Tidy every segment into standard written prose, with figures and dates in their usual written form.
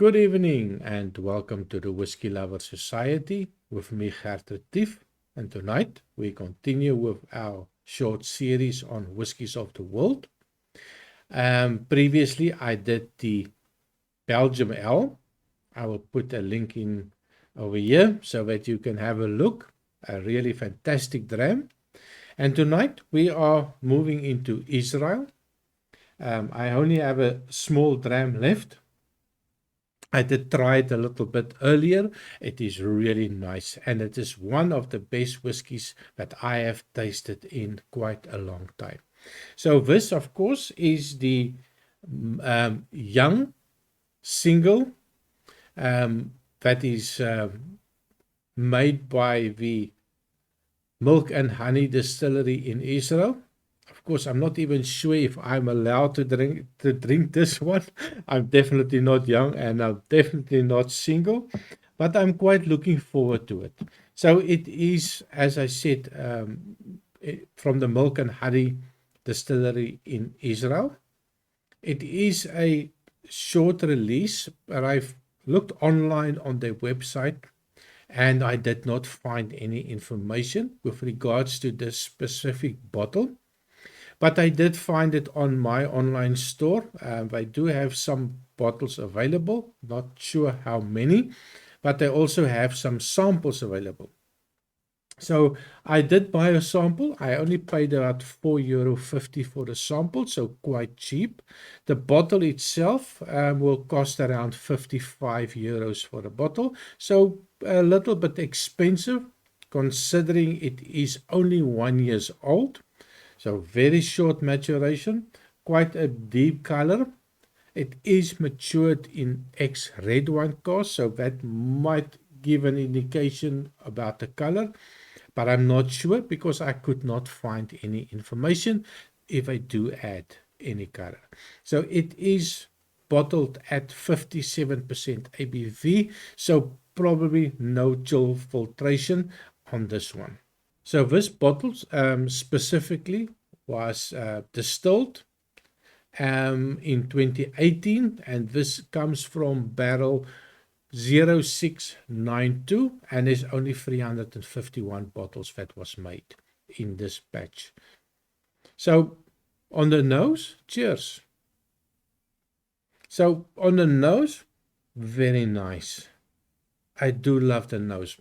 Good evening and welcome to the Whisky Lover Society with me, Gert Retief. And tonight we continue with our short series on whiskies of the world. Previously I did the Belgium Ale. I will put a link in over here so that you can have a look. A really fantastic dram. And tonight we are moving into Israel. I only have a small dram left. I did try it a little bit earlier. It is really nice, and it is one of the best whiskies that I have tasted in quite a long time. So this, of course, is the young single that is made by the Milk and Honey Distillery in Israel. Of course, I'm not even sure if I'm allowed to drink this one. I'm definitely not young and I'm definitely not single, but I'm quite looking forward to it. So it is, as I said, from the Milk and Honey Distillery in Israel. It is a short release, but I've looked online on their website and I did not find any information with regards to this specific bottle. But I did find it on my online store. They do have some bottles available, not sure how many, but they also have some samples available. So I did buy a sample. I only paid about €4.50 for the sample, so quite cheap. The bottle itself will cost around €55 for a bottle, so a little bit expensive considering it is only 1 year old. So very short maturation, quite a deep color. It is matured in ex-red wine cask, so that might give an indication about the color, but I'm not sure because I could not find any information if I do add any color. So it is bottled at 57% ABV, so probably no chill filtration on this one. So this bottle specifically was distilled in 2018, and this comes from barrel 0692, and there's only 351 bottles that was made in this batch. So on the nose, cheers. So on the nose, very nice. I do love the nose.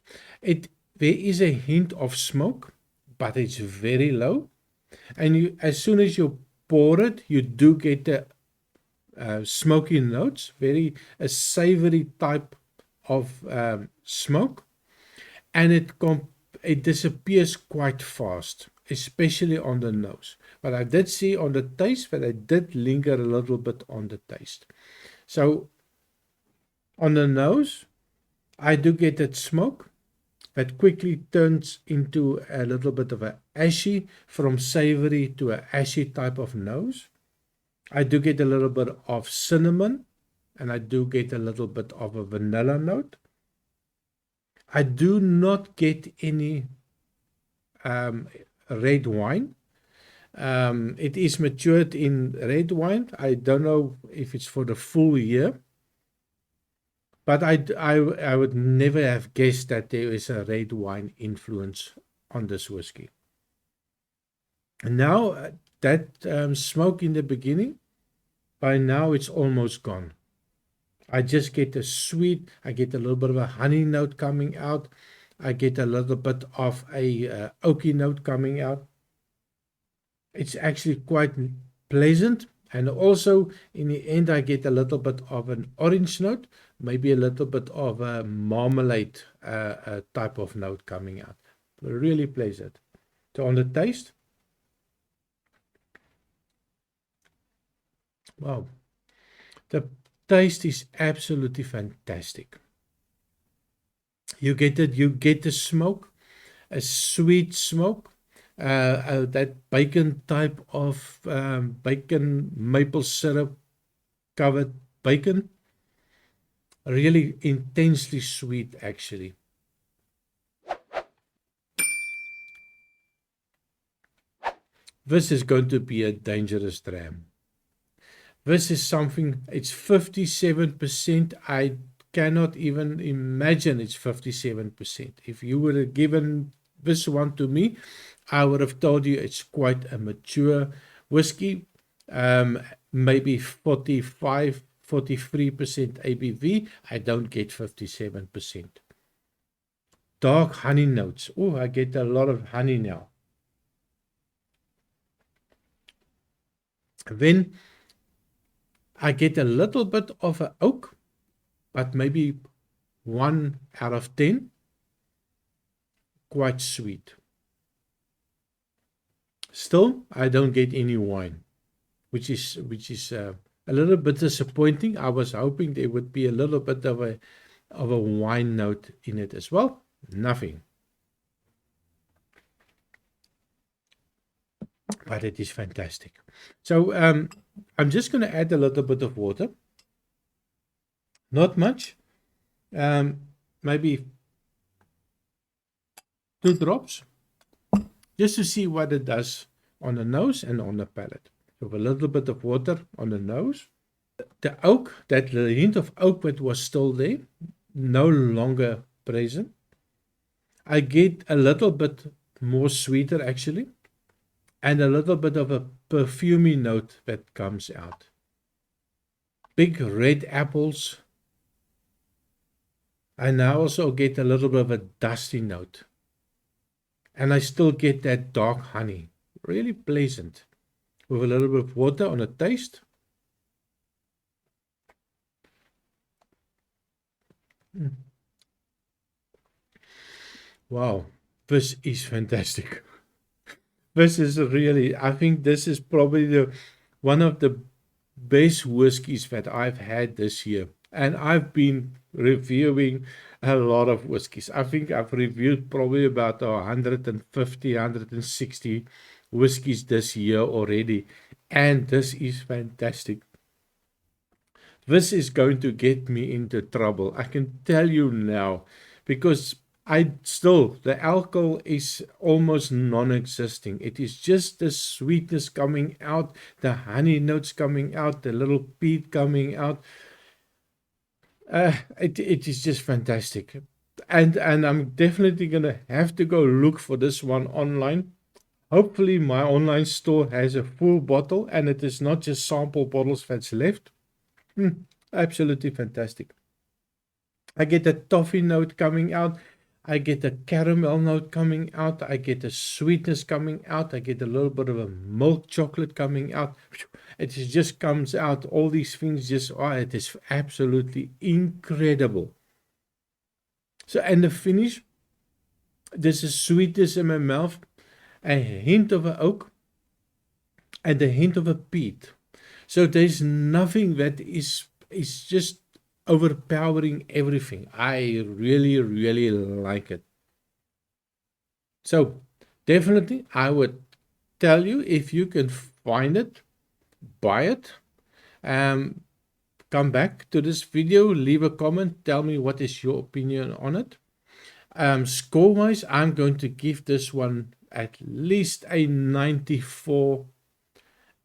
There is a hint of smoke, but it's very low. And as soon as you pour it, you do get the smoky notes, a savory type of smoke, and it disappears quite fast, especially on the nose. But I did see on the taste that I did linger a little bit on the taste. So on the nose, I do get that smoke that quickly turns into a little bit of an ashy, from savory to an ashy type of nose. I do get a little bit of cinnamon, and I do get a little bit of a vanilla note. I do not get any red wine. It is matured in red wine. I don't know if it's for the full year, but I would never have guessed that there is a red wine influence on this whiskey. And now that smoke in the beginning, by now it's almost gone. I just get a sweet, I get a little bit of a honey note coming out. I get a little bit of a oaky note coming out. It's actually quite pleasant. And also, in the end, I get a little bit of an orange note, maybe a little bit of a marmalade type of note coming out. Really pleasant. So on the taste, wow, the taste is absolutely fantastic. You get the smoke, a sweet smoke, that bacon type of bacon maple syrup covered bacon. Really intensely sweet, actually. This is going to be a dangerous dram. This is something, it's 57%. I cannot even imagine it's 57%. If you would have given this one to me, I would have told you it's quite a mature whiskey, maybe 45, 43% ABV. I don't get 57%. Dark honey notes. Oh, I get a lot of honey now. Then I get a little bit of an oak, but maybe 1 out of 10. Quite sweet. Still, I don't get any wine, which is a little bit disappointing. I was hoping there would be a little bit of a wine note in it as well. Nothing. But it is fantastic. So I'm just going to add a little bit of water. Not much. Maybe 2 drops. Just to see what it does on the nose and on the palate. So a little bit of water on the nose. The oak, the hint of oak that was still there, no longer present. I get a little bit more sweeter actually, and a little bit of a perfumey note that comes out. Big red apples. I now also get a little bit of a dusty note. And I still get that dark honey. Really pleasant. With a little bit of water on a taste. Wow, this is fantastic. This is really, I think this is probably one of the best whiskies that I've had this year. And I've been reviewing a lot of whiskies. I think I've reviewed probably about 150, 160 whiskies this year already. And this is fantastic. This is going to get me into trouble. I can tell you now, because the alcohol is almost non-existing. It is just the sweetness coming out, the honey notes coming out, the little peat coming out. It is just fantastic. And I'm definitely going to have to go look for this one online. Hopefully my online store has a full bottle and it is not just sample bottles that's left. Absolutely fantastic. I get a toffee note coming out. I get a caramel note coming out. I get a sweetness coming out. I get a little bit of a milk chocolate coming out. It just comes out. All these things just, it is absolutely incredible. So, and the finish, there's a sweetness in my mouth, a hint of an oak, and a hint of a peat. So there's nothing that is just overpowering everything. I really, really like it. So definitely I would tell you, if you can find it, buy it. Come back to this video, leave a comment, tell me what is your opinion on it. Score wise, I'm going to give this one at least a 94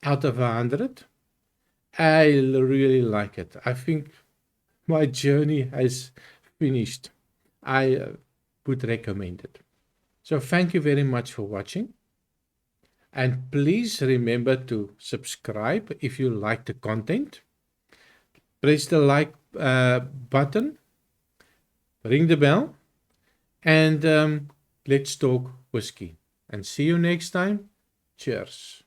out of 100. I really like it. I think my journey has finished. I would recommend it. So thank you very much for watching. And please remember to subscribe if you like the content. Press the like button. Ring the bell. And let's talk whiskey. And see you next time. Cheers.